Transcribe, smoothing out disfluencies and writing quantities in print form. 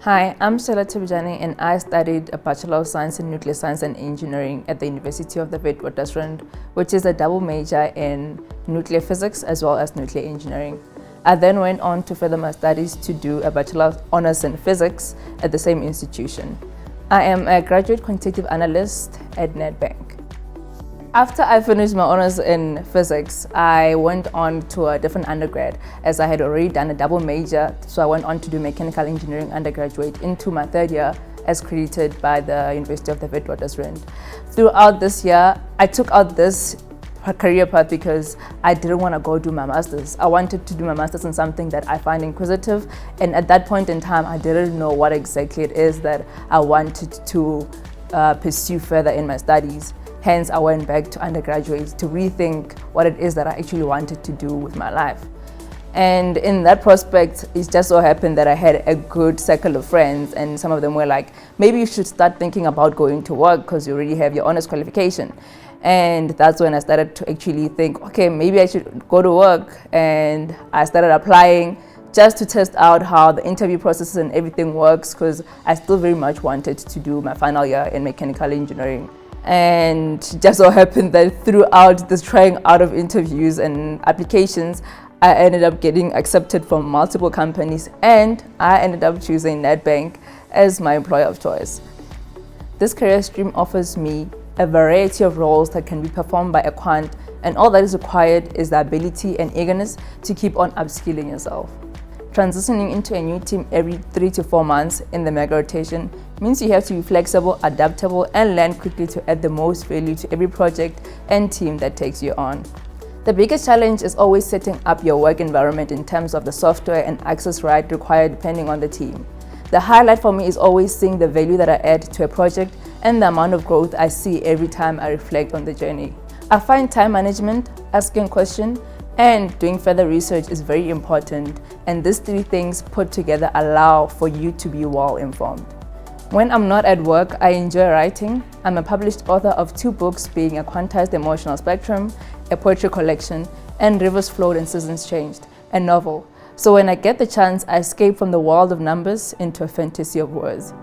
Hi, I'm Shella Thobejane and I studied a Bachelor of Science in Nuclear Science and Engineering at the University of the Witwatersrand, which is a double major in nuclear physics as well as nuclear engineering. I then went on to further my studies to do a Bachelor of Honours in Physics at the same institution. I am a graduate quantitative analyst at Nedbank. After I finished my honours in physics, I went on to a different undergrad as I had already done a double major, so I went on to do mechanical engineering undergraduate into my third year as credited by the University of the Witwatersrand. Throughout this year, I took out this career path because I didn't want to go do my master's. I wanted to do my master's in something that I find inquisitive, and at that point in time, I didn't know what exactly it is that I wanted to pursue further in my studies. Hence, I went back to undergraduate to rethink what it is that I actually wanted to do with my life. And in that prospect, it just so happened that I had a good circle of friends, and some of them were like, maybe you should start thinking about going to work because you already have your honors qualification. And that's when I started to actually think, okay, maybe I should go to work. And I started applying just to test out how the interview process and everything works, because I still very much wanted to do my final year in mechanical engineering. And just so happened that throughout this trying out of interviews and applications, I ended up getting accepted from multiple companies, and I ended up choosing Nedbank as my employer of choice. This career stream offers me a variety of roles that can be performed by a quant, and all that is required is the ability and eagerness to keep on upskilling yourself. Transitioning into a new team every 3 to 4 months in the mega rotation means you have to be flexible, adaptable, and learn quickly to add the most value to every project and team that takes you on. The biggest challenge is always setting up your work environment in terms of the software and access right required depending on the team. The highlight for me is always seeing the value that I add to a project and the amount of growth I see every time I reflect on the journey. I find time management, asking questions, and doing further research is very important, and these 3 things put together allow for you to be well informed. When I'm not at work, I enjoy writing. I'm a published author of 2 books, being A Quantized Emotional Spectrum, a poetry collection, and Rivers Flowed and Seasons Changed, a novel. So when I get the chance, I escape from the world of numbers into a fantasy of words.